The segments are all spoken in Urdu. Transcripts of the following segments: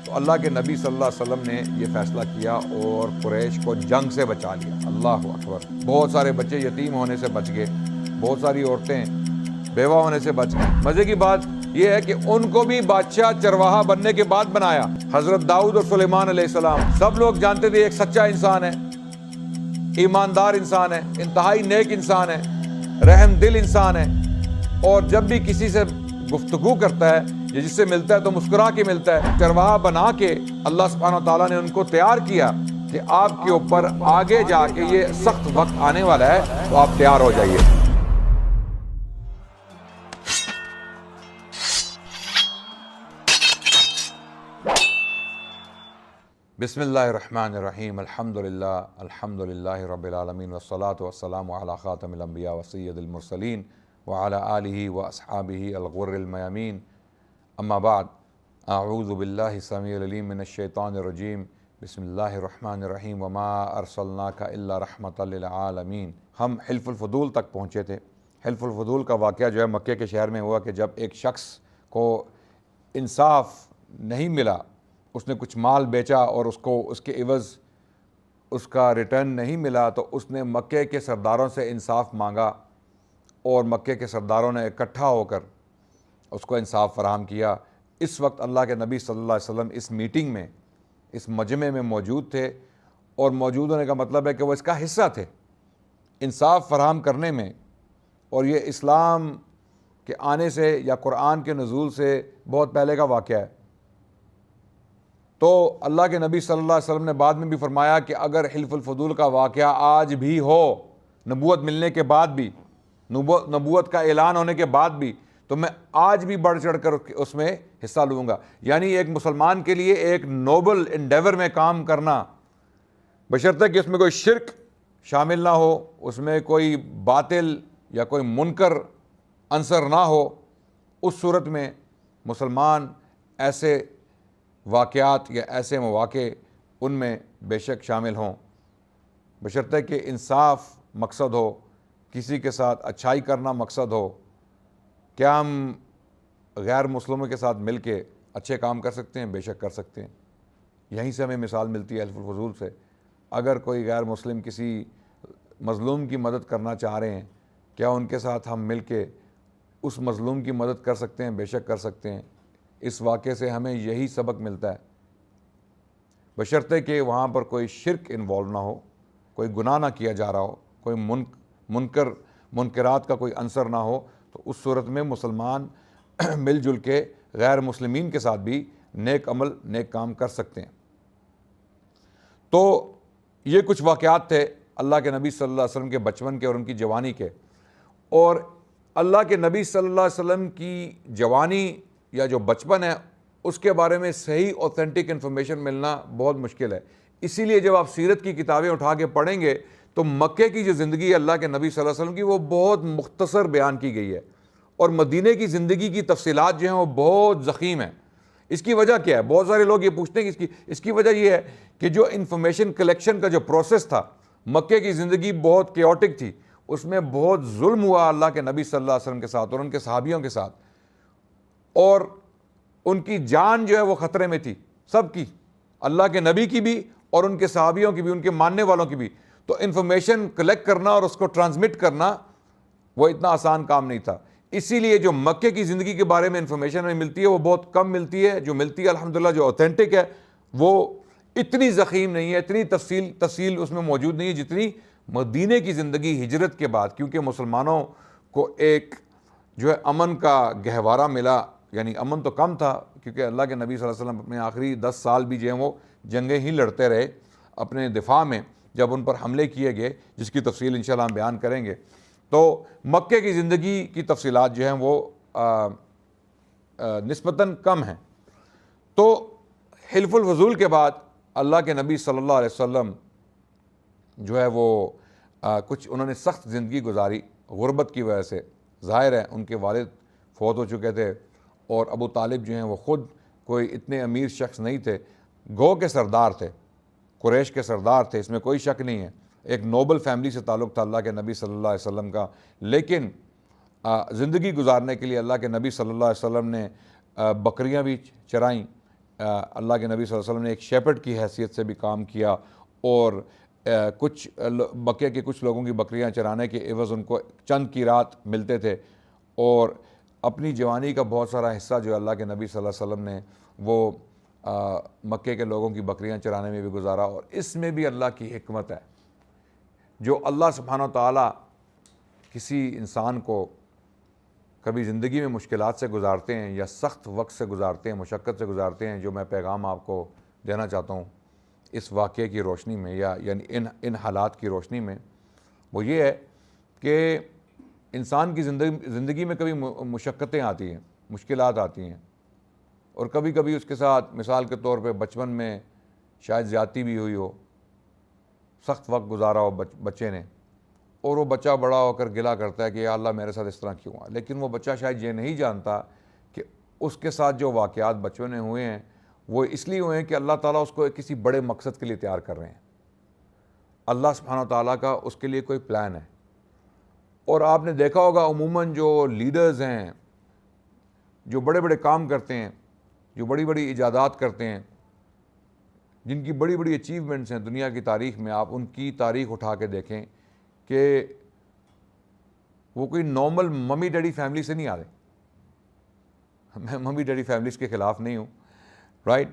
تو اللہ کے نبی صلی اللہ علیہ وسلم نے یہ فیصلہ کیا اور قریش کو جنگ سے بچا لیا۔ اللہ اکبر۔ بہت سارے بچے یتیم ہونے سے بچ گئے، بہت ساری عورتیں بیوہ ہونے سے بچ گئیں۔ مزے کی بات یہ ہے کہ ان کو بھی بادشاہ چرواہا بننے کے بعد بنایا۔ حضرت داؤد اور سلیمان علیہ السلام، سب لوگ جانتے تھے ایک سچا انسان ہے، ایماندار انسان ہے، انتہائی نیک انسان ہے، رحم دل انسان ہے، اور جب بھی کسی سے گفتگو کرتا ہے یا جس سے ملتا ہے تو مسکرا کے ملتا ہے۔ چرواہا بنا کے اللہ سبحانہ و تعالیٰ نے ان کو تیار کیا کہ آپ کے اوپر آگے جا کے یہ سخت وقت آنے والا ہے، تو آپ تیار ہو جائیے۔ بسم اللہ الرحمن الرحیم، الحمدللہ رب العالمین، والصلاة والسلام علی خاتم الانبیاء وسید المرسلین وعلی آلہ واصحابہ الغر المیامین، اما بعد، اعوذ باللہ السمیع العلیم من الشیطان الرجیم، بسم اللہ الرحمن الرحیم، وما ارسلناک الا رحمۃ للعالمین۔ ہم حلف الفضول تک پہنچے تھے۔ حلف الفضول کا واقعہ جو ہے مکے کے شہر میں ہوا کہ جب ایک شخص کو انصاف نہیں ملا، اس نے کچھ مال بیچا اور اس کو اس کے عوض اس کا ریٹرن نہیں ملا، تو اس نے مکے کے سرداروں سے انصاف مانگا اور مکے کے سرداروں نے اکٹھا ہو کر اس کو انصاف فراہم کیا۔ اس وقت اللہ کے نبی صلی اللہ علیہ وسلم اس میٹنگ میں، اس مجمع میں موجود تھے، اور موجود ہونے کا مطلب ہے کہ وہ اس کا حصہ تھے انصاف فراہم کرنے میں۔ اور یہ اسلام کے آنے سے یا قرآن کے نزول سے بہت پہلے کا واقعہ ہے۔ تو اللہ کے نبی صلی اللہ علیہ وسلم نے بعد میں بھی فرمایا کہ اگر حلف الفضول کا واقعہ آج بھی ہو، نبوت ملنے کے بعد بھی، نبوت کا اعلان ہونے کے بعد بھی، تو میں آج بھی بڑھ چڑھ کر اس میں حصہ لوں گا۔ یعنی ایک مسلمان کے لیے ایک نوبل انڈیور میں کام کرنا، بشرطے کہ اس میں کوئی شرک شامل نہ ہو، اس میں کوئی باطل یا کوئی منکر عنصر نہ ہو، اس صورت میں مسلمان ایسے واقعات یا ایسے مواقع ان میں بے شک شامل ہوں، بشرطے کہ انصاف مقصد ہو، کسی کے ساتھ اچھائی کرنا مقصد ہو۔ کیا ہم غیر مسلموں کے ساتھ مل کے اچھے کام کر سکتے ہیں؟ بے شک کر سکتے ہیں۔ یہیں سے ہمیں مثال ملتی ہے حلف الفضول سے۔ اگر کوئی غیر مسلم کسی مظلوم کی مدد کرنا چاہ رہے ہیں، کیا ان کے ساتھ ہم مل کے اس مظلوم کی مدد کر سکتے ہیں؟ بے شک کر سکتے ہیں۔ اس واقعے سے ہمیں یہی سبق ملتا ہے، بشرطے کہ وہاں پر کوئی شرک انوالو نہ ہو، کوئی گناہ نہ کیا جا رہا ہو، کوئی منکرات کا کوئی عنصر نہ ہو، تو اس صورت میں مسلمان مل جل کے غیر مسلمین کے ساتھ بھی نیک عمل، نیک کام کر سکتے ہیں۔ تو یہ کچھ واقعات تھے اللہ کے نبی صلی اللہ علیہ وسلم کے بچپن کے اور ان کی جوانی کے۔ اور اللہ کے نبی صلی اللہ علیہ وسلم کی جوانی یا جو بچپن ہے، اس کے بارے میں صحیح اوتھینٹک انفارمیشن ملنا بہت مشکل ہے۔ اسی لیے جب آپ سیرت کی کتابیں اٹھا کے پڑھیں گے تو مکے کی جو زندگی ہے اللہ کے نبی صلی اللہ علیہ وسلم کی، وہ بہت مختصر بیان کی گئی ہے، اور مدینے کی زندگی کی تفصیلات جو ہیں وہ بہت ضخیم ہیں۔ اس کی وجہ کیا ہے؟ بہت سارے لوگ یہ پوچھتے ہیں کہ اس کی وجہ یہ ہے کہ جو انفارمیشن کلیکشن کا جو پروسیس تھا، مکے کی زندگی بہت کیوٹک تھی، اس میں بہت ظلم ہوا اللہ کے نبی صلی اللہ علیہ وسلم کے ساتھ اور ان کے صحابیوں کے ساتھ، اور ان کی جان جو ہے وہ خطرے میں تھی، سب کی، اللہ کے نبی کی بھی اور ان کے صحابیوں کی بھی، ان کے ماننے والوں کی بھی۔ تو انفارمیشن کلیکٹ کرنا اور اس کو ٹرانسمٹ کرنا وہ اتنا آسان کام نہیں تھا۔ اسی لیے جو مکے کی زندگی کے بارے میں انفارمیشن ہمیں ملتی ہے وہ بہت کم ملتی ہے، جو ملتی ہے الحمدللہ جو اوتھینٹک ہے وہ اتنی ضخیم نہیں ہے، اتنی تفصیل اس میں موجود نہیں ہے جتنی مدینے کی زندگی ہجرت کے بعد، کیونکہ مسلمانوں کو ایک جو ہے امن کا گہوارہ ملا۔ یعنی امن تو کم تھا، کیونکہ اللہ کے نبی صلی اللہ علیہ وسلم اپنے آخری 10 سال بھی جو ہیں وہ جنگیں ہی لڑتے رہے اپنے دفاع میں، جب ان پر حملے کیے گئے، جس کی تفصیل انشاءاللہ ہم بیان کریں گے۔ تو مکے کی زندگی کی تفصیلات جو ہیں وہ نسبتاً کم ہیں۔ تو حلف الفضول کے بعد اللہ کے نبی صلی اللہ علیہ وسلم جو ہے وہ کچھ انہوں نے سخت زندگی گزاری غربت کی وجہ سے۔ ظاہر ہے ان کے والد فوت ہو چکے تھے، اور ابو طالب جو ہیں وہ خود کوئی اتنے امیر شخص نہیں تھے، گو کے سردار تھے، قریش کے سردار تھے، اس میں کوئی شک نہیں ہے۔ ایک نوبل فیملی سے تعلق تھا اللہ کے نبی صلی اللہ علیہ وسلم کا، لیکن زندگی گزارنے کے لیے اللہ کے نبی صلی اللہ علیہ وسلم نے بکریاں بھی چرائیں، اللہ کے نبی صلی اللہ علیہ وسلم نے ایک شیپرڈ کی حیثیت سے بھی کام کیا، اور کچھ مکے کے کچھ لوگوں کی بکریاں چرانے کے عوض ان کو چند قیرات ملتے تھے، اور اپنی جوانی کا بہت سارا حصہ جو اللہ کے نبی صلی اللہ علیہ وسلم نے وہ مکے کے لوگوں کی بکریاں چرانے میں بھی گزارا۔ اور اس میں بھی اللہ کی حکمت ہے، جو اللہ سبحانہ و تعالیٰ کسی انسان کو کبھی زندگی میں مشکلات سے گزارتے ہیں یا سخت وقت سے گزارتے ہیں، مشقت سے گزارتے ہیں، جو میں پیغام آپ کو دینا چاہتا ہوں اس واقعے کی روشنی میں، یعنی ان حالات کی روشنی میں، وہ یہ ہے کہ انسان کی زندگی میں کبھی مشقتیں آتی ہیں، مشکلات آتی ہیں، اور کبھی کبھی اس کے ساتھ مثال کے طور پہ بچپن میں شاید زیادتی بھی ہوئی ہو، سخت وقت گزارا ہو بچے نے، اور وہ بچہ بڑا ہو کر گلا کرتا ہے کہ یا اللہ میرے ساتھ اس طرح کیوں ہوا، لیکن وہ بچہ شاید یہ نہیں جانتا کہ اس کے ساتھ جو واقعات بچپن میں ہوئے ہیں وہ اس لیے ہوئے ہیں کہ اللہ تعالیٰ اس کو کسی بڑے مقصد کے لیے تیار کر رہے ہیں۔ اللہ سبحانہ تعالیٰ کا اس کے لیے کوئی پلان ہے۔ اور آپ نے دیکھا ہوگا عموماً جو لیڈرز ہیں، جو بڑے بڑے کام کرتے ہیں، جو بڑی بڑی ایجادات کرتے ہیں، جن کی بڑی بڑی اچیومنٹس ہیں دنیا کی تاریخ میں، آپ ان کی تاریخ اٹھا کے دیکھیں کہ وہ کوئی نارمل ممی ڈیڈی فیملی سے نہیں آ رہے۔ میں ممی ڈیڈی فیملیز کے خلاف نہیں ہوں، رائٹ؟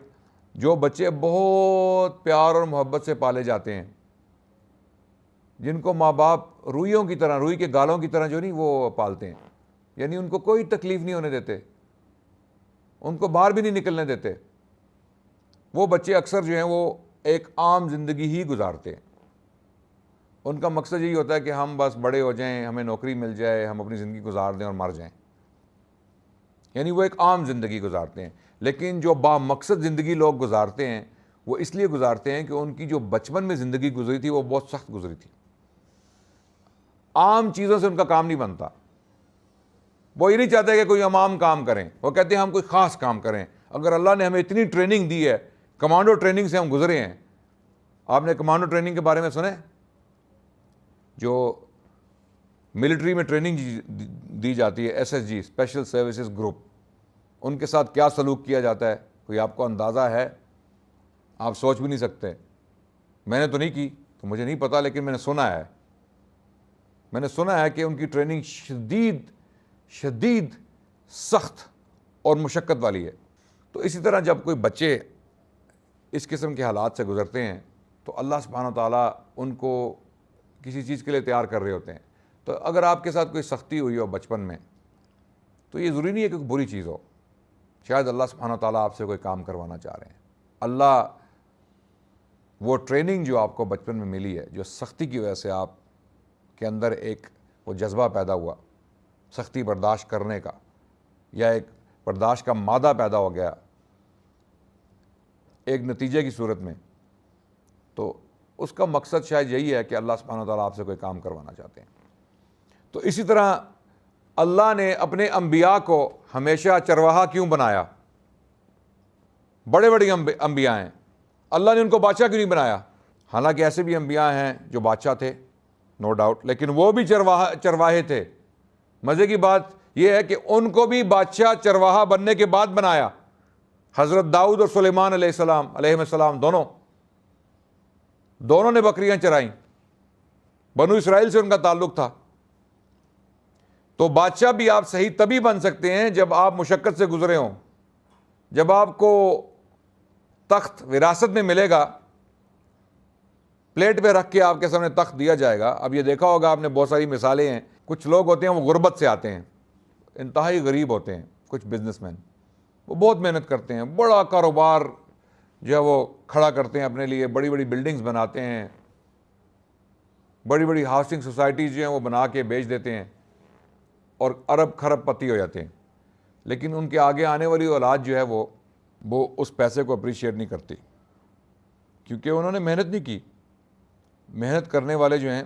جو بچے بہت پیار اور محبت سے پالے جاتے ہیں، جن کو ماں باپ روئیوں کی طرح، روئی کے گالوں کی طرح جو نہیں وہ پالتے ہیں، یعنی ان کو کوئی تکلیف نہیں ہونے دیتے، ان کو باہر بھی نہیں نکلنے دیتے، وہ بچے اکثر جو ہیں وہ ایک عام زندگی ہی گزارتے ہیں۔ ان کا مقصد یہی ہوتا ہے کہ ہم بس بڑے ہو جائیں، ہمیں نوکری مل جائے، ہم اپنی زندگی گزار دیں اور مر جائیں، یعنی وہ ایک عام زندگی گزارتے ہیں۔ لیکن جو با مقصد زندگی لوگ گزارتے ہیں وہ اس لیے گزارتے ہیں کہ ان کی جو بچپن میں زندگی گزری تھی وہ بہت سخت گزری تھی، عام چیزوں سے ان کا کام نہیں بنتا۔ وہ یہ نہیں چاہتے کہ کوئی ہم عام کام کریں، وہ کہتے ہیں ہم کوئی خاص کام کریں۔ اگر اللہ نے ہمیں اتنی ٹریننگ دی ہے، کمانڈو ٹریننگ سے ہم گزرے ہیں۔ آپ نے کمانڈو ٹریننگ کے بارے میں سنے؟ جو ملٹری میں ٹریننگ دی جاتی ہے، S S G, special services group, ان کے ساتھ کیا سلوک کیا جاتا ہے، کوئی آپ کو اندازہ ہے؟ آپ سوچ بھی نہیں سکتے۔ میں نے تو نہیں کی تو مجھے نہیں پتا، لیکن میں نے سنا ہے کہ ان کی ٹریننگ شدید سخت اور مشقت والی ہے۔ تو اسی طرح جب کوئی بچے اس قسم کے حالات سے گزرتے ہیں تو اللہ سبحانہ تعالیٰ ان کو کسی چیز کے لیے تیار کر رہے ہوتے ہیں۔ تو اگر آپ کے ساتھ کوئی سختی ہوئی ہو بچپن میں تو یہ ضروری نہیں ہے کہ کوئی بری چیز ہو، شاید اللہ سبحانہ تعالیٰ آپ سے کوئی کام کروانا چاہ رہے ہیں۔ اللہ وہ ٹریننگ جو آپ کو بچپن میں ملی ہے، جو سختی کی وجہ سے آپ کے اندر ایک وہ جذبہ پیدا ہوا سختی برداشت کرنے کا، یا ایک برداشت کا مادہ پیدا ہو گیا ایک نتیجے کی صورت میں، تو اس کا مقصد شاید یہی ہے کہ اللہ سبحانہ تعالیٰ آپ سے کوئی کام کروانا چاہتے ہیں۔ تو اسی طرح اللہ نے اپنے انبیاء کو ہمیشہ چرواہا کیوں بنایا؟ بڑے بڑے انبیاء ہیں، اللہ نے ان کو بادشاہ کیوں نہیں بنایا؟ حالانکہ ایسے بھی انبیاء ہیں جو بادشاہ تھے، نو ڈاؤٹ، لیکن وہ بھی چرواہے تھے۔ مزے کی بات یہ ہے کہ ان کو بھی بادشاہ چرواہا بننے کے بعد بنایا۔ حضرت داؤد اور سلیمان علیہ السلام دونوں نے بکریاں چرائیں، بنو اسرائیل سے ان کا تعلق تھا۔ تو بادشاہ بھی آپ صحیح تبھی بن سکتے ہیں جب آپ مشقت سے گزرے ہوں، جب آپ کو تخت وراثت میں ملے گا، پلیٹ پہ رکھ کے آپ کے سامنے تخت دیا جائے گا۔ اب یہ دیکھا ہوگا آپ نے، بہت ساری مثالیں ہیں، کچھ لوگ ہوتے ہیں وہ غربت سے آتے ہیں، انتہائی غریب ہوتے ہیں، کچھ بزنس مین وہ بہت محنت کرتے ہیں، بڑا کاروبار جو ہے وہ کھڑا کرتے ہیں اپنے لیے، بڑی بڑی بلڈنگز بناتے ہیں، بڑی بڑی ہاؤسنگ سوسائٹیز جو ہیں وہ بنا کے بیچ دیتے ہیں اور ارب خرب پتی ہو جاتے ہیں، لیکن ان کے آگے آنے والی اولاد جو ہے وہ اس پیسے کو اپریشیٹ نہیں کرتی، کیونکہ انہوں نے محنت نہیں کی۔ محنت کرنے والے جو ہیں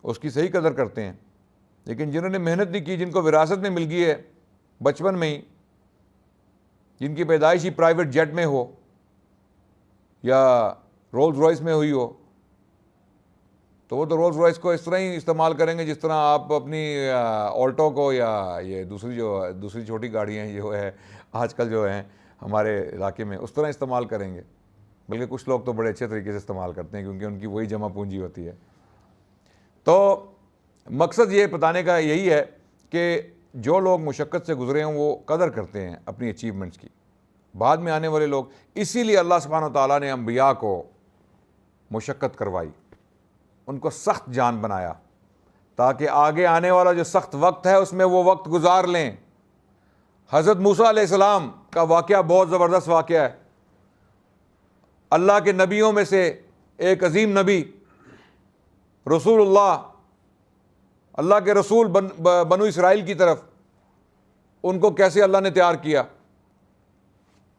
اس کی صحیح قدر کرتے ہیں، لیکن جنہوں نے محنت نہیں کی، جن کو وراثت میں مل گئی ہے بچپن میں ہی، جن کی پیدائش ہی پرائیویٹ جیٹ میں ہو یا رولز رائس میں ہوئی ہو، تو وہ تو رولز رائس کو اس طرح ہی استعمال کریں گے جس طرح آپ اپنی آلٹو کو، یا یہ دوسری چھوٹی گاڑیاں جو ہے آج کل جو ہیں ہمارے علاقے میں اس طرح استعمال کریں گے، بلکہ کچھ لوگ تو بڑے اچھے طریقے سے استعمال کرتے ہیں کیونکہ ان کی وہی جمع پونجی ہوتی ہے۔ تو مقصد یہ بتانے کا یہی ہے کہ جو لوگ مشقت سے گزرے ہیں وہ قدر کرتے ہیں اپنی اچیومنٹس کی، بعد میں آنے والے لوگ، اسی لیے اللہ سبحانہ وتعالیٰ نے انبیاء کو مشقت کروائی، ان کو سخت جان بنایا تاکہ آگے آنے والا جو سخت وقت ہے اس میں وہ وقت گزار لیں۔ حضرت موسیٰ علیہ السلام کا واقعہ بہت زبردست واقعہ ہے۔ اللہ کے نبیوں میں سے ایک عظیم نبی رسول اللہ کے رسول بنو اسرائیل کی طرف، ان کو کیسے اللہ نے تیار کیا؟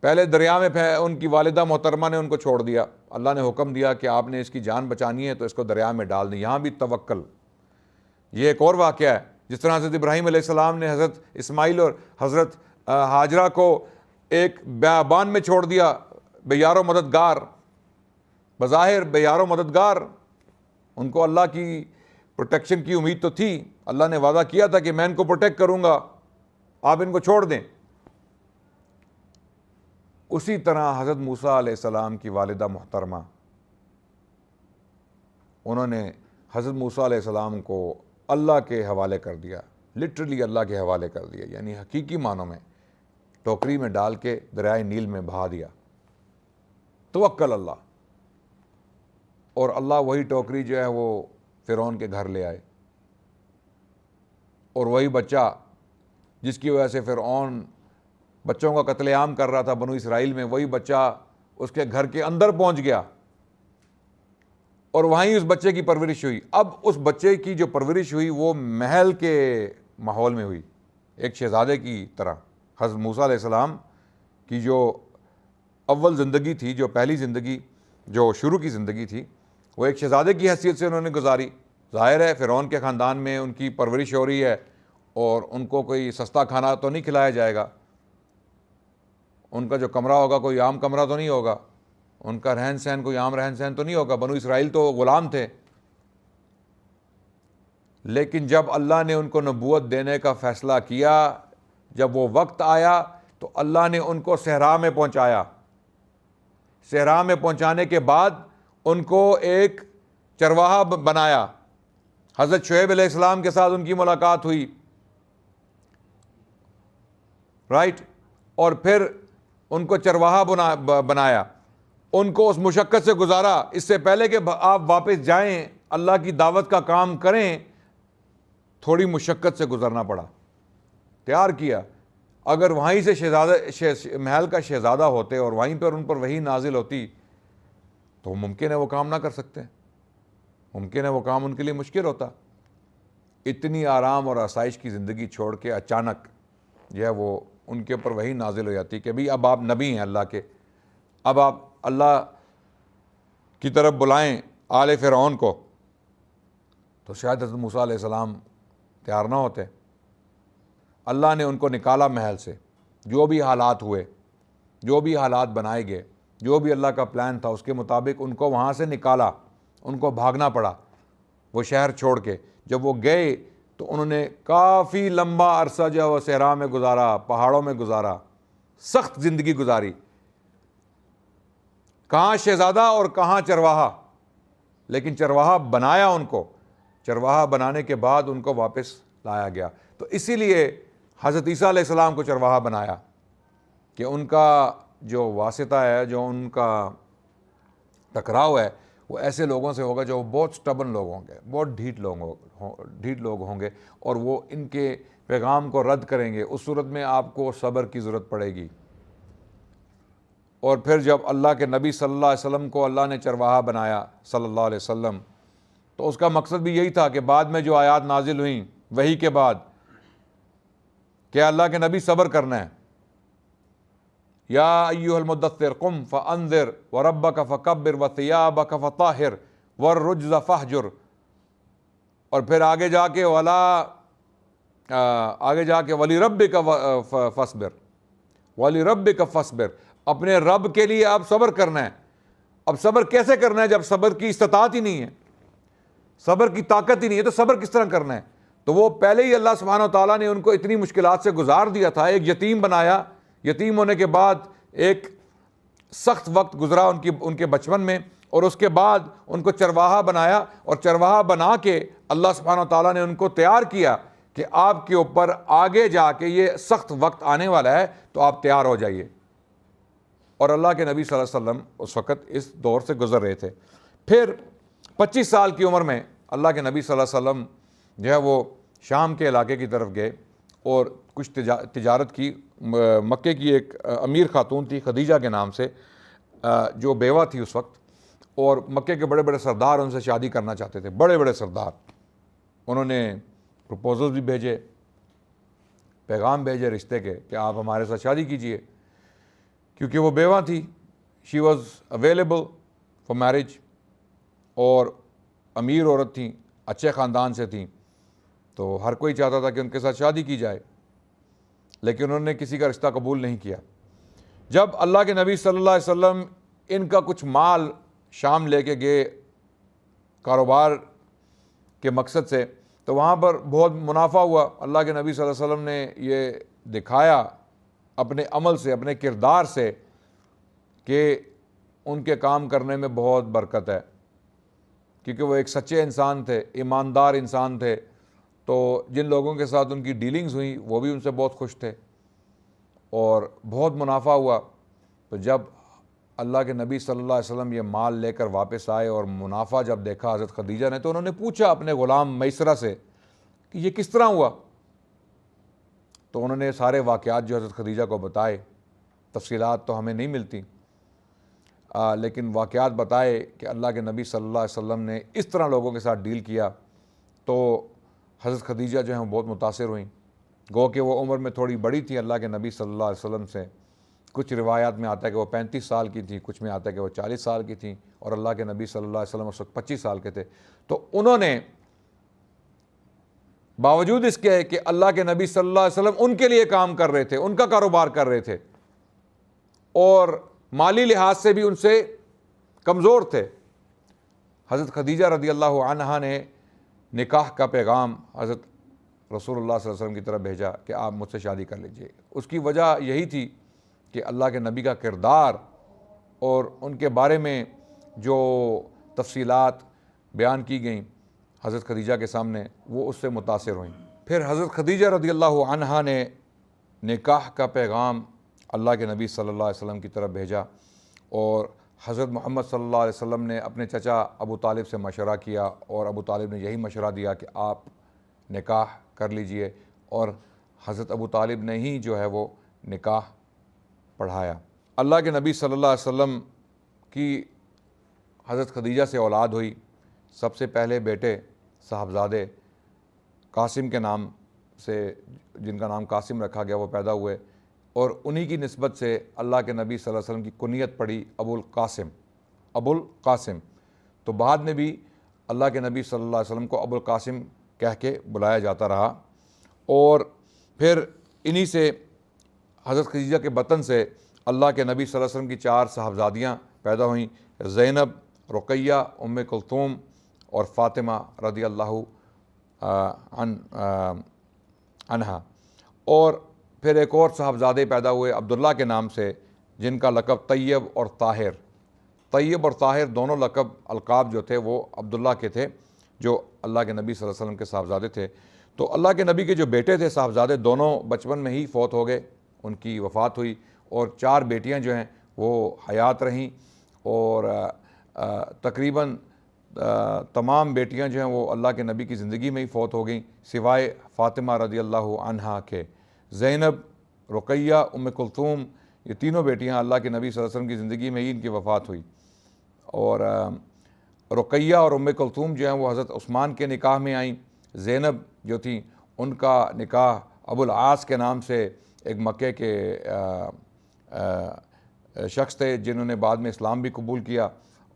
پہلے دریا میں ان کی والدہ محترمہ نے ان کو چھوڑ دیا، اللہ نے حکم دیا کہ آپ نے اس کی جان بچانی ہے تو اس کو دریا میں ڈال دیں، یہاں بھی توکل۔ یہ ایک اور واقعہ ہے، جس طرح حضرت ابراہیم علیہ السلام نے حضرت اسماعیل اور حضرت ہاجرہ کو ایک بیابان میں چھوڑ دیا، بے یار و مددگار، بظاہر بے یار و مددگار، ان کو اللہ کی پروٹیکشن کی امید تو تھی، اللہ نے وعدہ کیا تھا کہ میں ان کو پروٹیکٹ کروں گا، آپ ان کو چھوڑ دیں۔ اسی طرح حضرت موسیٰ علیہ السلام کی والدہ محترمہ، انہوں نے حضرت موسیٰ علیہ السلام کو اللہ کے حوالے کر دیا، لٹرلی اللہ کے حوالے کر دیا، یعنی حقیقی معنوں میں ٹوکری میں ڈال کے دریائے نیل میں بہا دیا۔ توکل اللہ، اور اللہ وہی ٹوکری جو ہے وہ فرعون کے گھر لے آئے، اور وہی بچہ جس کی وجہ سے فرعون بچوں کا قتل عام کر رہا تھا بنو اسرائیل میں، وہی بچہ اس کے گھر کے اندر پہنچ گیا اور وہیں اس بچے کی پرورش ہوئی۔ اب اس بچے کی جو پرورش ہوئی وہ محل کے ماحول میں ہوئی، ایک شہزادے کی طرح۔ حضرت موسیٰ علیہ السلام کی جو اول زندگی تھی، جو پہلی زندگی، جو شروع کی زندگی تھی، وہ ایک شہزادے کی حیثیت سے انہوں نے گزاری۔ ظاہر ہے فرعون کے خاندان میں ان کی پرورش ہو رہی ہے اور ان کو کوئی سستا کھانا تو نہیں کھلایا جائے گا، ان کا جو کمرہ ہوگا کوئی عام کمرہ تو نہیں ہوگا، ان کا رہن سہن کوئی عام رہن سہن تو نہیں ہوگا، بنو اسرائیل تو غلام تھے۔ لیکن جب اللہ نے ان کو نبوت دینے کا فیصلہ کیا، جب وہ وقت آیا تو اللہ نے ان کو صحرا میں پہنچایا۔ صحرا میں پہنچانے کے بعد ان کو ایک چرواہا بنایا۔ حضرت شعیب علیہ السلام کے ساتھ ان کی ملاقات ہوئی، رائٹ، اور پھر ان کو چرواہا بنایا، ان کو اس مشقت سے گزارا۔ اس سے پہلے کہ آپ واپس جائیں اللہ کی دعوت کا کام کریں، تھوڑی مشقت سے گزرنا پڑا، تیار کیا۔ اگر وہیں سے محل کا شہزادہ ہوتے اور وہیں پر ان پر وحی نازل ہوتی تو ممکن ہے وہ کام نہ کر سکتے، ممکن ہے وہ کام ان کے لیے مشکل ہوتا۔ اتنی آرام اور آسائش کی زندگی چھوڑ کے اچانک جو ہے وہ ان کے اوپر وحی نازل ہو جاتی کہ بھئی اب آپ نبی ہیں اللہ کے، اب آپ اللہ کی طرف بلائیں آل فرعون کو، تو شاید حضرت موسیٰ علیہ السلام تیار نہ ہوتے۔ اللہ نے ان کو نکالا محل سے، جو بھی حالات ہوئے، جو بھی حالات بنائے گئے، جو بھی اللہ کا پلان تھا اس کے مطابق ان کو وہاں سے نکالا، ان کو بھاگنا پڑا وہ شہر چھوڑ کے۔ جب وہ گئے تو انہوں نے کافی لمبا عرصہ جو ہے وہ صحرا میں گزارا، پہاڑوں میں گزارا، سخت زندگی گزاری، کہاں شہزادہ اور کہاں چرواہا، لیکن چرواہا بنایا ان کو، چرواہا بنانے کے بعد ان کو واپس لایا گیا۔ تو اسی لیے حضرت عیسیٰ علیہ السلام کو چرواہا بنایا کہ ان کا جو واسطہ ہے، جو ان کا ٹکراؤ ہے، وہ ایسے لوگوں سے ہوگا جو بہت سٹبن لوگ ہوں گے، بہت ڈھیٹ لوگ ہوں گے، اور وہ ان کے پیغام کو رد کریں گے۔ اس صورت میں آپ کو صبر کی ضرورت پڑے گی۔ اور پھر جب اللہ کے نبی صلی اللہ علیہ وسلم کو اللہ نے چرواہا بنایا صلی اللہ علیہ وسلم، تو اس کا مقصد بھی یہی تھا کہ بعد میں جو آیات نازل ہوئیں وحی کے بعد، کہ اللہ کے نبی صبر کرنا ہے۔ یا ایھا المدثر قم فانذر وربک فکبر وثیابک فطہر والرجز فہجر، اور پھر آگے جا کے وَلِرَبِّكَ فَاصْبِرْ وَلِرَبِّكَ فَاصْبِرْ، اپنے رب کے لیے اب صبر کرنا ہے۔ اب صبر کیسے کرنا ہے جب صبر کی استطاعت ہی نہیں ہے، صبر کی طاقت ہی نہیں ہے، تو صبر کس طرح کرنا ہے؟ تو وہ پہلے ہی اللہ سبحانہ و تعالیٰ نے ان کو اتنی مشکلات سے گزار دیا تھا۔ ایک یتیم بنایا، یتیم ہونے کے بعد ایک سخت وقت گزرا ان کے بچپن میں، اور اس کے بعد ان کو چرواہا بنایا، اور چرواہا بنا کے اللہ سبحانہ و تعالیٰ نے ان کو تیار کیا کہ آپ کے اوپر آگے جا کے یہ سخت وقت آنے والا ہے، تو آپ تیار ہو جائیے۔ اور اللہ کے نبی صلی اللہ علیہ وسلم اس وقت اس دور سے گزر رہے تھے۔ پھر 25 سال کی عمر میں اللہ کے نبی صلی اللہ علیہ وسلم جو ہے وہ شام کے علاقے کی طرف گئے اور کچھ تجارت کی۔ مکے کی ایک امیر خاتون تھی خدیجہ کے نام سے، جو بیوہ تھی اس وقت، اور مکے کے بڑے بڑے سردار ان سے شادی کرنا چاہتے تھے، بڑے بڑے سردار۔ انہوں نے پروپوزل بھی بھیجے، پیغام بھیجے رشتے کے کہ آپ ہمارے ساتھ شادی کیجئے، کیونکہ وہ بیوہ تھی، she was available for marriage, اور امیر عورت تھیں، اچھے خاندان سے تھیں، تو ہر کوئی چاہتا تھا کہ ان کے ساتھ شادی کی جائے، لیکن انہوں نے کسی کا رشتہ قبول نہیں کیا۔ جب اللہ کے نبی صلی اللہ علیہ وسلم ان کا کچھ مال شام لے کے گئے کاروبار کے مقصد سے، تو وہاں پر بہت منافع ہوا۔ اللہ کے نبی صلی اللہ علیہ وسلم نے یہ دکھایا اپنے عمل سے، اپنے کردار سے، کہ ان کے کام کرنے میں بہت برکت ہے، کیونکہ وہ ایک سچے انسان تھے، ایماندار انسان تھے، تو جن لوگوں کے ساتھ ان کی ڈیلنگز ہوئیں وہ بھی ان سے بہت خوش تھے، اور بہت منافع ہوا۔ تو جب اللہ کے نبی صلی اللہ علیہ وسلم یہ مال لے کر واپس آئے اور منافع جب دیکھا حضرت خدیجہ نے، تو انہوں نے پوچھا اپنے غلام میسرہ سے کہ یہ کس طرح ہوا؟ تو انہوں نے سارے واقعات جو حضرت خدیجہ کو بتائے، تفصیلات تو ہمیں نہیں ملتی، لیکن واقعات بتائے کہ اللہ کے نبی صلی اللہ علیہ وسلم نے اس طرح لوگوں کے ساتھ ڈیل کیا۔ تو حضرت خدیجہ جو ہیں بہت متاثر ہوئیں، گو کہ وہ عمر میں تھوڑی بڑی تھی اللہ کے نبی صلی اللہ علیہ وسلم سے۔ کچھ روایات میں آتا ہے کہ وہ 35 سال کی تھیں، کچھ میں آتا ہے کہ وہ 40 سال کی تھیں، اور اللہ کے نبی صلی اللہ علیہ وسلم اس وقت 25 سال کے تھے۔ تو انہوں نے باوجود اس کے کہ اللہ کے نبی صلی اللہ علیہ وسلم ان کے لیے کام کر رہے تھے، ان کا کاروبار کر رہے تھے، اور مالی لحاظ سے بھی ان سے کمزور تھے، حضرت خدیجہ رضی اللہ عنہا نے نکاح کا پیغام حضرت رسول اللہ صلی اللہ علیہ وسلم کی طرف بھیجا کہ آپ مجھ سے شادی کر لیجئے۔ اس کی وجہ یہی تھی کہ اللہ کے نبی کا کردار اور ان کے بارے میں جو تفصیلات بیان کی گئیں حضرت خدیجہ کے سامنے، وہ اس سے متاثر ہوئیں۔ پھر حضرت خدیجہ رضی اللہ عنہا نے نکاح کا پیغام اللہ کے نبی صلی اللہ علیہ وسلم کی طرف بھیجا، اور حضرت محمد صلی اللہ علیہ وسلم نے اپنے چچا ابو طالب سے مشورہ کیا، اور ابو طالب نے یہی مشورہ دیا کہ آپ نکاح کر لیجئے، اور حضرت ابو طالب نے ہی جو ہے وہ نکاح پڑھایا۔ اللہ کے نبی صلی اللہ علیہ وسلم کی حضرت خدیجہ سے اولاد ہوئی۔ سب سے پہلے بیٹے صاحبزادے قاسم کے نام سے، جن کا نام قاسم رکھا گیا، وہ پیدا ہوئے، اور انہی کی نسبت سے اللہ کے نبی صلی اللہ علیہ وسلم کی کنیت پڑی ابو القاسم۔ تو بعد میں بھی اللہ کے نبی صلی اللہ علیہ وسلم کو ابو القاسم کہہ کے بلایا جاتا رہا، اور پھر انہی سے حضرت خدیجہ کے بطن سے اللہ کے نبی صلی اللہ علیہ وسلم کی 4 صاحبزادیاں پیدا ہوئیں، زینب، رقیہ، ام کلثوم اور فاطمہ رضی اللہ عنہا۔ اور پھر ایک اور صاحبزادے پیدا ہوئے عبداللہ کے نام سے، جن کا لقب طیب اور طاہر۔ طیب اور طاہر دونوں لقب القاب جو تھے وہ عبداللہ کے تھے، جو اللہ کے نبی صلی اللہ علیہ وسلم کے صاحبزادے تھے۔ تو اللہ کے نبی کے جو بیٹے تھے صاحبزادے، دونوں بچپن میں ہی فوت ہو گئے، ان کی وفات ہوئی، اور 4 بیٹیاں جو ہیں وہ حیات رہیں، اور تقریباً تمام بیٹیاں جو ہیں وہ اللہ کے نبی کی زندگی میں ہی فوت ہو گئیں، سوائے فاطمہ رضی اللہ عنہا کے۔ زینب، رقیہ، ام کلثوم، یہ تینوں بیٹیاں اللہ کے نبی صلی اللہ علیہ وسلم کی زندگی میں ہی ان کی وفات ہوئی، اور رقیہ اور ام کلثوم جو ہیں وہ حضرت عثمان کے نکاح میں آئیں۔ زینب جو تھیں ان کا نکاح ابو العاص کے نام سے ایک مکے کے شخص تھے، جنہوں نے بعد میں اسلام بھی قبول کیا،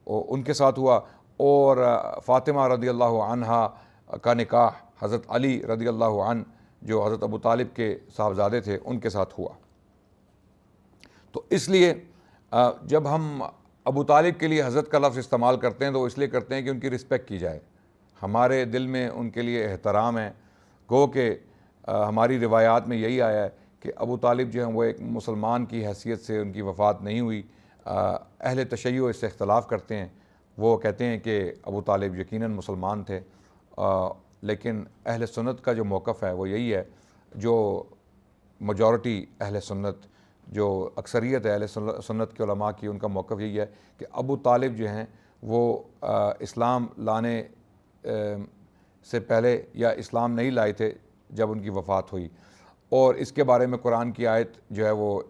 ان کے ساتھ ہوا، اور فاطمہ رضی اللہ عنہا کا نکاح حضرت علی رضی اللہ عنہ، جو حضرت ابو طالب کے صاحبزادے تھے، ان کے ساتھ ہوا۔ تو اس لیے جب ہم ابو طالب کے لیے حضرت کا لفظ استعمال کرتے ہیں تو اس لیے کرتے ہیں کہ ان کی رسپیکٹ کی جائے، ہمارے دل میں ان کے لیے احترام ہے۔ گو کہ ہماری روایات میں یہی آیا ہے کہ ابو طالب جو ہیں وہ ایک مسلمان کی حیثیت سے ان کی وفات نہیں ہوئی۔ اہل تشیع اس سے اختلاف کرتے ہیں، وہ کہتے ہیں کہ ابو طالب یقیناً مسلمان تھے، لیکن اہل سنت کا جو موقف ہے وہ یہی ہے، جو میجورٹی اہل سنت، جو اکثریت ہے اہل سنت کے علماء کی، ان کا موقف یہی ہے کہ ابو طالب جو ہیں وہ اسلام لانے سے پہلے یا اسلام نہیں لائے تھے جب ان کی وفات ہوئی۔ اور اس کے بارے میں قرآن کی آیت جو ہے وہ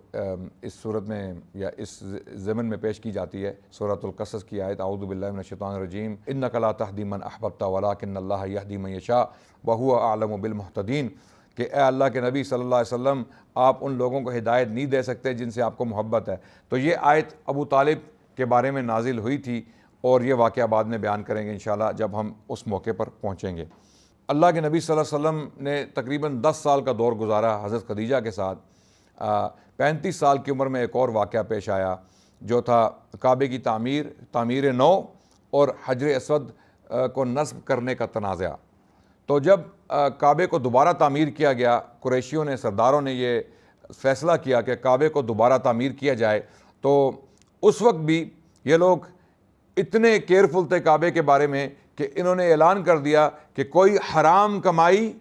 اس صورت میں یا اس ضمن میں پیش کی جاتی ہے، سورۃ القصص کی آیت، اعوذ باللہ من الشیطان الرجیم، انک لا تہدی من احببت ولکن اللہ یہدی من یشاء وہو اعلم بالمہتدین، کہ اے اللہ کے نبی صلی اللہ علیہ وسلم آپ ان لوگوں کو ہدایت نہیں دے سکتے جن سے آپ کو محبت ہے۔ تو یہ آیت ابو طالب کے بارے میں نازل ہوئی تھی، اور یہ واقعہ بعد میں بیان کریں گے انشاءاللہ جب ہم اس موقع پر پہنچیں گے۔ اللہ کے نبی صلی اللہ علیہ وسلم نے تقریباً 10 سال کا دور گزارا حضرت خدیجہ کے ساتھ۔ 35 سال کی عمر میں ایک اور واقعہ پیش آیا جو تھا کعبے کی تعمیر نو اور حجر اسود کو نصب کرنے کا تنازع۔ تو جب کعبے کو دوبارہ تعمیر کیا گیا، قریشیوں نے، سرداروں نے یہ فیصلہ کیا کہ کعبے کو دوبارہ تعمیر کیا جائے، تو اس وقت بھی یہ لوگ اتنے کیئرفل تھے کعبے کے بارے میں کہ انہوں نے اعلان کر دیا کہ کوئی حرام کمائی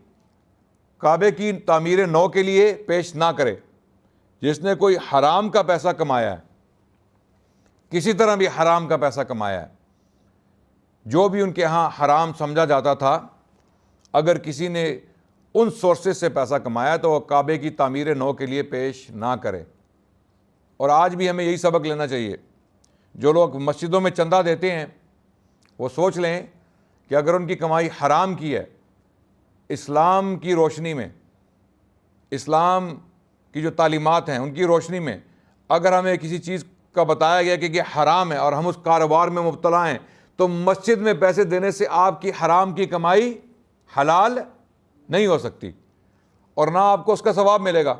کعبے کی تعمیر نو کے لیے پیش نہ کرے۔ جس نے کوئی حرام کا پیسہ کمایا ہے، کسی طرح بھی حرام کا پیسہ کمایا ہے، جو بھی ان کے ہاں حرام سمجھا جاتا تھا، اگر کسی نے ان سورسز سے پیسہ کمایا تو وہ کعبے کی تعمیر نو کے لیے پیش نہ کرے۔ اور آج بھی ہمیں یہی سبق لینا چاہیے۔ جو لوگ مسجدوں میں چندہ دیتے ہیں وہ سوچ لیں کہ اگر ان کی کمائی حرام کی ہے، اسلام کی روشنی میں، اسلام کی جو تعلیمات ہیں ان کی روشنی میں اگر ہمیں کسی چیز کا بتایا گیا کہ یہ حرام ہے اور ہم اس کاروبار میں مبتلا ہیں، تو مسجد میں پیسے دینے سے آپ کی حرام کی کمائی حلال نہیں ہو سکتی، اور نہ آپ کو اس کا ثواب ملے گا۔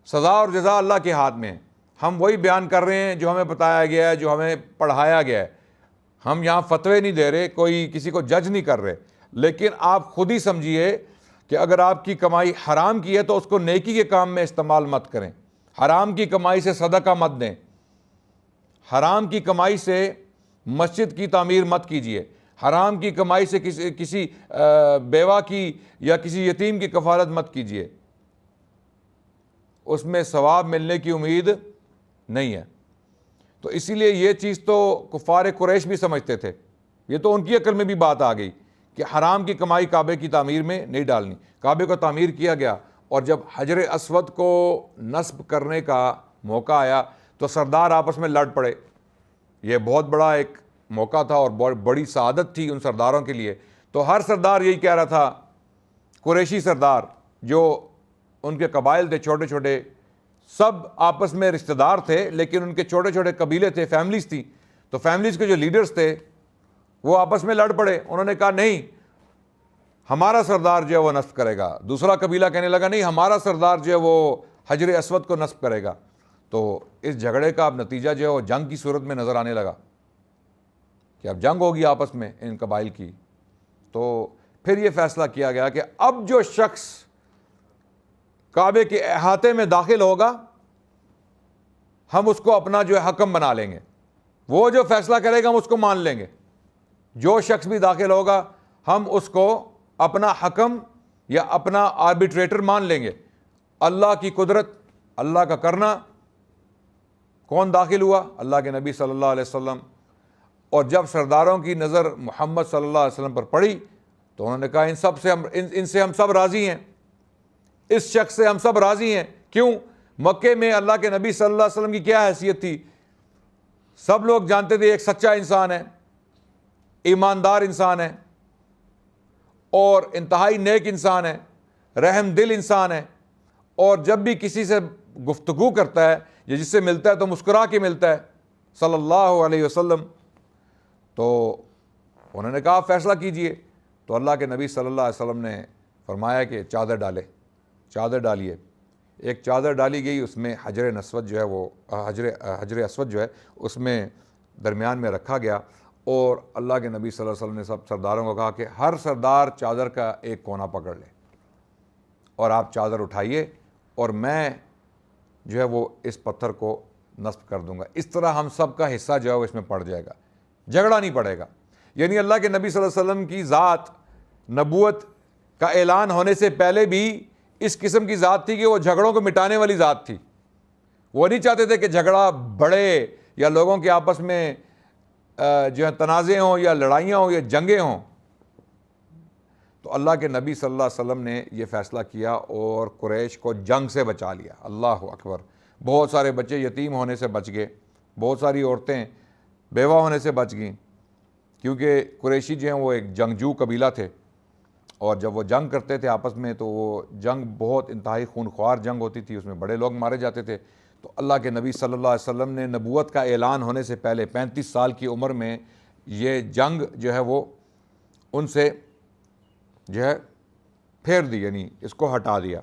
سزا اور جزا اللہ کے ہاتھ میں ہے۔ ہم وہی بیان کر رہے ہیں جو ہمیں بتایا گیا ہے، جو ہمیں پڑھایا گیا ہے۔ ہم یہاں فتوے نہیں دے رہے، کوئی کسی کو جج نہیں کر رہے، لیکن آپ خود ہی سمجھیے کہ اگر آپ کی کمائی حرام کی ہے تو اس کو نیکی کے کام میں استعمال مت کریں۔ حرام کی کمائی سے صدقہ مت دیں، حرام کی کمائی سے مسجد کی تعمیر مت کیجیے، حرام کی کمائی سے کسی بیوہ کی یا کسی یتیم کی کفالت مت کیجیے، اس میں ثواب ملنے کی امید نہیں ہے۔ تو اسی لیے یہ چیز تو کفار قریش بھی سمجھتے تھے، یہ تو ان کی عقل میں بھی بات آ گئی کہ حرام کی کمائی کعبے کی تعمیر میں نہیں ڈالنی۔ کعبے کو تعمیر کیا گیا، اور جب حجر اسود کو نصب کرنے کا موقع آیا تو سردار آپس میں لڑ پڑے۔ یہ بہت بڑا ایک موقع تھا اور بہت بڑی سعادت تھی ان سرداروں کے لیے۔ تو ہر سردار یہی کہہ رہا تھا، قریشی سردار جو ان کے قبائل تھے چھوٹے چھوٹے، سب آپس میں رشتہ دار تھے، لیکن ان کے چھوٹے چھوٹے قبیلے تھے، فیملیز تھیں، تو فیملیز کے جو لیڈرز تھے وہ آپس میں لڑ پڑے۔ انہوں نے کہا نہیں، ہمارا سردار جو ہے وہ نصب کرے گا۔ دوسرا قبیلہ کہنے لگا نہیں، ہمارا سردار جو ہے وہ حجر اسود کو نصب کرے گا۔ تو اس جھگڑے کا اب نتیجہ جو ہے وہ جنگ کی صورت میں نظر آنے لگا کہ اب جنگ ہوگی آپس میں ان قبائل کی۔ تو پھر یہ فیصلہ کیا گیا کہ اب جو شخص کعبے کے احاطے میں داخل ہوگا ہم اس کو اپنا جو ہے حکم بنا لیں گے، وہ جو فیصلہ کرے گا ہم اس کو مان لیں گے۔ جو شخص بھی داخل ہوگا ہم اس کو اپنا حکم یا اپنا آربیٹریٹر مان لیں گے۔ اللہ کی قدرت، اللہ کا کرنا۔ کون داخل ہوا؟ اللہ کے نبی صلی اللہ علیہ وسلم۔ اور جب سرداروں کی نظر محمد صلی اللہ علیہ وسلم پر پڑی تو انہوں نے کہا ان سے ہم سب راضی ہیں، اس شخص سے ہم سب راضی ہیں۔ کیوں؟ مکے میں اللہ کے نبی صلی اللہ علیہ وسلم کی کیا حیثیت تھی؟ سب لوگ جانتے تھے ایک سچا انسان ہے، ایماندار انسان ہے، اور انتہائی نیک انسان ہے، رحم دل انسان ہے، اور جب بھی کسی سے گفتگو کرتا ہے یا جس سے ملتا ہے تو مسکرا کے ملتا ہے صلی اللہ علیہ وسلم۔ تو انہوں نے کہا فیصلہ کیجئے۔ تو اللہ کے نبی صلی اللہ علیہ وسلم نے فرمایا کہ چادر ڈالیے۔ ایک چادر ڈالی گئی، اس میں حجر اسود جو ہے وہ حجر اسود جو ہے اس میں درمیان میں رکھا گیا، اور اللہ کے نبی صلی اللہ علیہ وسلم نے سب سرداروں کو کہا کہ ہر سردار چادر کا ایک کونا پکڑ لے اور آپ چادر اٹھائیے اور میں جو ہے وہ اس پتھر کو نصب کر دوں گا. اس طرح ہم سب کا حصہ جو ہے وہ اس میں پڑ جائے گا, جھگڑا نہیں پڑے گا. یعنی اللہ کے نبی صلی اللہ علیہ وسلم کی ذات نبوت کا اعلان ہونے سے پہلے بھی اس قسم کی ذات تھی کہ وہ جھگڑوں کو مٹانے والی ذات تھی. وہ نہیں چاہتے تھے کہ جھگڑا بڑھے یا لوگوں کے آپس میں جو ہے تنازع ہوں یا لڑائیاں ہوں یا جنگیں ہوں. تو اللہ کے نبی صلی اللہ علیہ وسلم نے یہ فیصلہ کیا اور قریش کو جنگ سے بچا لیا. اللہ اکبر. بہت سارے بچے یتیم ہونے سے بچ گئے, بہت ساری عورتیں بیوہ ہونے سے بچ گئیں, کیونکہ قریشی جو ہیں وہ ایک جنگجو قبیلہ تھے, اور جب وہ جنگ کرتے تھے آپس میں تو وہ جنگ بہت انتہائی خونخوار جنگ ہوتی تھی, اس میں بڑے لوگ مارے جاتے تھے. تو اللہ کے نبی صلی اللہ علیہ وسلم نے نبوت کا اعلان ہونے سے پہلے 35 سال کی عمر میں یہ جنگ جو ہے وہ ان سے جو ہے پھیر دی, یعنی اس کو ہٹا دیا.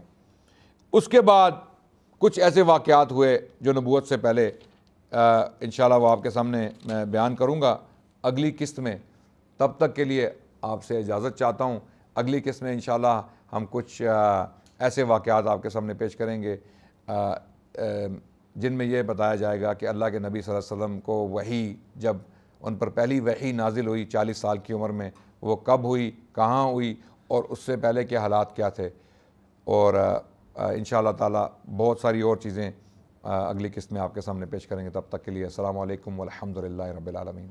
اس کے بعد کچھ ایسے واقعات ہوئے جو نبوت سے پہلے انشاءاللہ وہ آپ کے سامنے میں بیان کروں گا اگلی قسط میں. تب تک کے لیے آپ سے اجازت چاہتا ہوں. اگلی قسط میں انشاءاللہ ہم کچھ ایسے واقعات آپ کے سامنے پیش کریں گے جن میں یہ بتایا جائے گا کہ اللہ کے نبی صلی اللہ علیہ وسلم کو وحی جب ان پر پہلی وحی نازل ہوئی 40 سال کی عمر میں, وہ کب ہوئی, کہاں ہوئی, اور اس سے پہلے کے حالات کیا تھے. اور انشاءاللہ تعالی بہت ساری اور چیزیں اگلی قسط میں آپ کے سامنے پیش کریں گے. تب تک کے لیے السلام علیکم والحمد للہ رب العالمین.